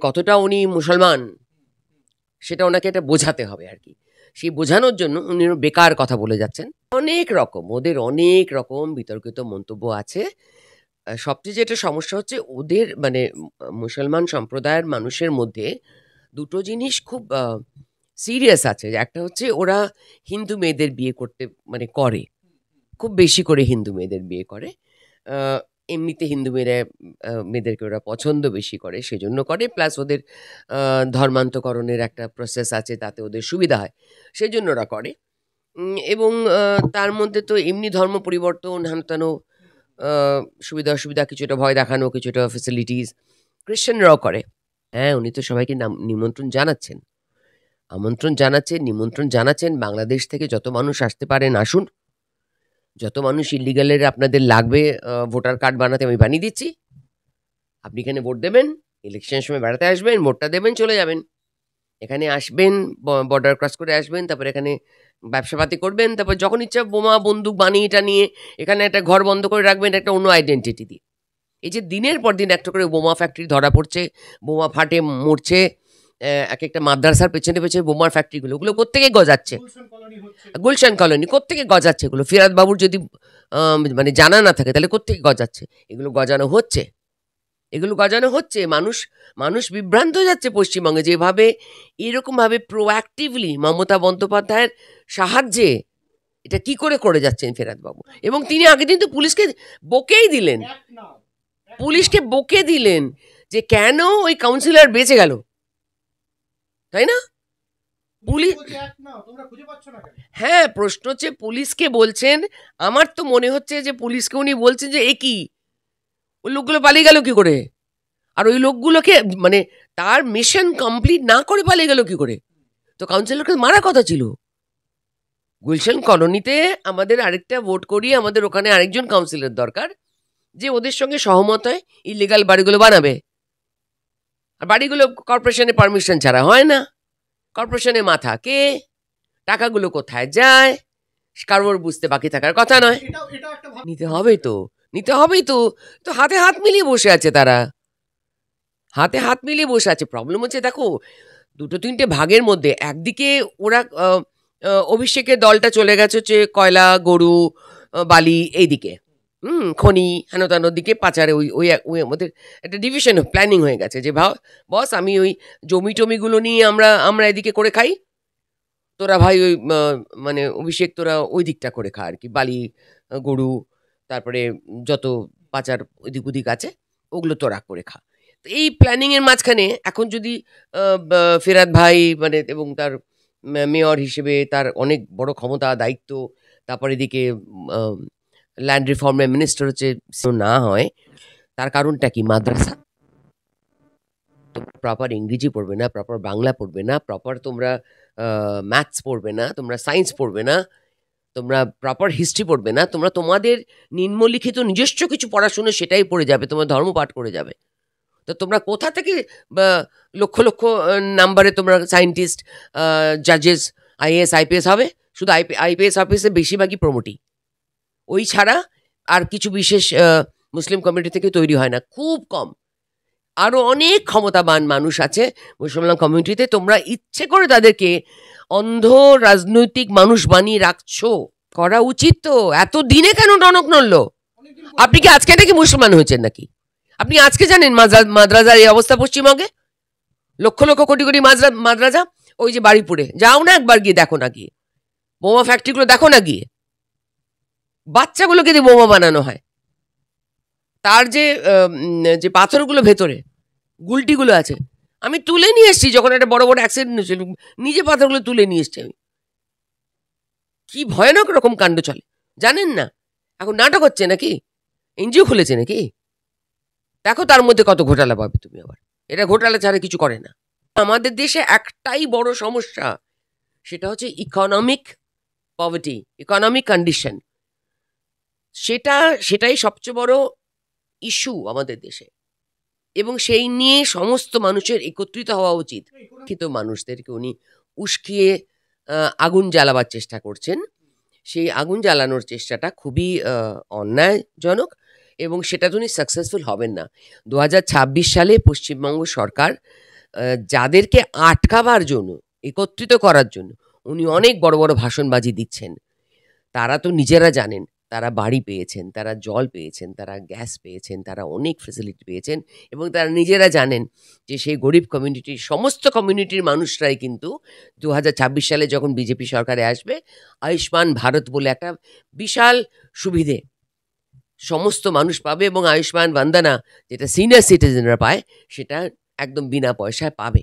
কতটা উনি মুসলমান সেটা ওনাকে এটা বোঝাতে হবে আর কি। সেই বোঝানোর জন্য উনি বেকার কথা বলে যাচ্ছেন। অনেক রকম ওদের অনেক রকম বিতর্কিত মন্তব্য আছে। সবচেয়ে যেটা সমস্যা হচ্ছে ওদের মানে মুসলমান সম্প্রদায়ের মানুষের মধ্যে দুটো জিনিস খুব সিরিয়াস আছে। একটা হচ্ছে ওরা হিন্দু মেয়েদের বিয়ে করতে মানে করে, খুব বেশি করে হিন্দু মেয়েদের বিয়ে করে। এমনিতে হিন্দু মেয়েদেরকে ওরা পছন্দ বেশি করে, সেজন্য করে। প্লাস ওদের ধর্মান্তকরণের একটা প্রসেস আছে, তাতে ওদের সুবিধা হয়, সেজন্য ওরা করে। এবং তার মধ্যে তো এমনি ধর্ম পরিবর্তন হানতানো, সুবিধা অসুবিধা, কিছুটা ভয় দেখানো, কিছুটা ফেসিলিটিস খ্রিশ্চানরাও করে। হ্যাঁ, উনি তো সবাইকে নিমন্ত্রণ জানাচ্ছেন, নিমন্ত্রণ জানাচ্ছেন। বাংলাদেশ থেকে যত মানুষ আসতে পারেন আসুন, যত মানুষ ইলিগালের আপনাদের লাগবে ভোটার কার্ড বানাতে আমি বানিয়ে দিচ্ছি। আপনি এখানে ভোট দেবেন, ইলেকশনের সময় বেড়াতে আসবেন, ভোটটা দেবেন, চলে যাবেন। এখানে আসবেন, বর্ডার ক্রস করে আসবেন, তারপর এখানে ব্যবসাপাতি করবেন, তারপর যখন ইচ্ছা বোমা বন্দুক বানিয়ে এটা নিয়ে এখানে একটা ঘর বন্ধ করে রাখবেন একটা অন্য আইডেন্টিটি দিয়ে। এই যে দিনের পর দিন একটা করে বোমা ফ্যাক্টরি ধরা পড়ছে, বোমা ফাটে মরছে, এক একটা মাদ্রাসার পেছনে পেছনে বোমার ফ্যাক্টরিগুলো, ওগুলো কোত্থেকে গজাচ্ছে? গুলশান কলোনি কোত্থেকে গজাচ্ছে? এগুলো ফিরাদ বাবুর যদি মানে জানা না থাকে তাহলে কোত্থেকে গজাচ্ছে? এগুলো গজানো হচ্ছে। মানুষ বিভ্রান্ত হয়ে যাচ্ছে পশ্চিমবঙ্গে, যেভাবে এরকমভাবে প্রোঅ্যাক্টিভলি মমতা বন্দ্যোপাধ্যায়ের সাহায্যে এটা কি করে যাচ্ছেন ফেরাদ বাবু। এবং তিনি আগের দিন তো পুলিশকে বকে দিলেন যে কেন ওই কাউন্সিলর বেঁচে গেল, তাই না? পুলিশ, হ্যাঁ, প্রশ্ন হচ্ছে পুলিশকে বলছেন। আমার তো মনে হচ্ছে যে পুলিশকে উনি বলছেন যে এ কি, ওই লোকগুলো পালিয়ে গেল কি করে, আর ওই লোকগুলোকে মানে তার মিশন কমপ্লিট না করে পালিয়ে গেল কি করে? তো কাউন্সিলরকে মারা কথা ছিল। গুলশান কলোনিতে আমাদের আরেকটা ভোট করিয়ে আমাদের ওখানে আরেকজন কাউন্সিলর দরকার, যে ওদের সঙ্গে সহমত হয় ইলিগাল বাড়িগুলো বানাবে। আর বাড়িগুলো কর্পোরেশনের পারমিশন ছাড়া হয় না। কর্পোরেশনের মাথা কে, টাকাগুলো কোথায় যায় কারোর বুঝতে বাকি থাকার কথা নয়। নিতে হবেই তো। তো হাতে হাত মিলিয়ে বসে আছে তারা, প্রবলেম হচ্ছে দেখো, দুটো তিনটে ভাগের মধ্যে একদিকে ওরা অভিষেকের দলটা চলে গেছে হচ্ছে কয়লা, গরু, বালি এইদিকে, খনি হেনতানোর দিকে পাচারে, ওই আমাদের একটা ডিভিশন প্ল্যানিং হয়ে গেছে যে বস আমি ওই জমি টমিগুলো নিয়ে আমরা এদিকে করে খাই, তোরা ভাই ওই মানে অভিষেক তোরা ওই দিকটা করে খা আর কি, বালি, গরু, তারপরে যত পাচার ওদিক ওদিক আছে ওগুলো তোরা করে খা। তো এই প্ল্যানিংয়ের মাঝখানে এখন যদি ফেরাদ ভাই মানে এবং তার মেয়র হিসেবে তার অনেক বড় ক্ষমতা দায়িত্ব, তারপরে এদিকে ল্যান্ড রিফর্মের মিনিস্টার হচ্ছে, না হয় তার কারণটা কি? মাদ্রাসা প্রপার ইংরেজি পড়বে না, প্রপার বাংলা পড়বে না, প্রপার তোমরা ম্যাথস পড়বে না, তোমরা সায়েন্স পড়বে না, তোমরা প্রপার হিস্ট্রি পড়বে না, তোমরা তোমাদের নিম্নলিখিত নিজস্ব কিছু পড়াশুনো সেটাই পড়ে যাবে, তোমরা ধর্মপাঠ করে যাবে। তো তোমরা কোথা থেকে লক্ষ লক্ষ নাম্বারে তোমরা সায়েন্টিস্ট, জাজেস, আইএএস আইপিএস হবে? শুধু আইপিএস অফিসে বেশিরভাগই প্রমোটি, ওই ছাড়া আর কিছু বিশেষ মুসলিম কমিউনিটি থেকে তৈরি হয় না, খুব কম। আরও অনেক ক্ষমতাবান মানুষ আছে মুসলমান কমিউনিটিতে, তোমরা ইচ্ছে করে তাদেরকে অন্ধ রাজনৈতিক মানুষ বানিয়ে রাখছো। করা উচিত তো। এত দিনে কেন টনক নড়লো? আপনি কি আজকে নাকি মুসলমান হয়েছেন নাকি? আপনি আজকে জানেন মাদ্রাসার এই অবস্থা পশ্চিমবঙ্গে? লক্ষ লক্ষ কোটি কোটি মাদ্রাসা, ওই যে বাড়িপুরে যাও না একবার, গিয়ে দেখো না, গিয়ে বোমা ফ্যাক্টরিগুলো দেখো না, গিয়ে বাচ্চাগুলোকে দিয়ে বোমা বানানো হয়। তার যে পাথরগুলো ভেতরে গুলটিগুলো আছে, আমি তুলে নিয়ে এসেছি যখন একটা বড় বড় অ্যাক্সিডেন্ট হয়েছিল, নিজে পাথরগুলো তুলে নিয়ে এসছি আমি। কি ভয়ানক রকম কাণ্ড চলে জানেন না? এখন নাটক হচ্ছে নাকি? এনজিও খুলেছে নাকি? দেখো তার মধ্যে কত ঘোটালা পাবে তুমি। আবার এটা ঘোটালা ছাড়া কিছু করে না। আমাদের দেশে একটাই বড় সমস্যা, সেটা হচ্ছে ইকোনমিক পভার্টি, ইকোনমিক কন্ডিশন। সেটাই সবচেয়ে বড় ইস্যু আমাদের দেশে, এবং সেই নিয়ে সমস্ত মানুষের একত্রিত হওয়া উচিত। কিন্তু মানুষদেরকে উনি উস্কিয়ে আগুন জ্বালাবার চেষ্টা করছেন। সেই আগুন জ্বালানোর চেষ্টাটা খুবই অন্যায়জনক, এবং সেটা উনি সাকসেসফুল হবেন না। 2026 সালে পশ্চিমবঙ্গ সরকার যাদেরকে আটকাবার জন্য, একত্রিত করার জন্য উনি অনেক বড় বড় ভাষণবাজি দিচ্ছেন, তারা তো নিজেরা জানেন তারা বাড়ি পেয়েছেন, তারা জল পেয়েছেন, তারা গ্যাস পেয়েছেন, তারা অনেক ফেসিলিটি পেয়েছেন এবং তারা নিজেরা জানেন যে সেই গরিব কমিউনিটির সমস্ত কমিউনিটির মানুষরাই কিন্তু 2026 সালে যখন বিজেপি সরকারে আসবে, আয়ুষ্মান ভারত বলে একটা বিশাল সুবিধে সমস্ত মানুষ পাবে এবং আয়ুষ্মান বন্দনা যেটা সিনিয়র সিটিজেনরা পায় সেটা একদম বিনা পয়সায় পাবে।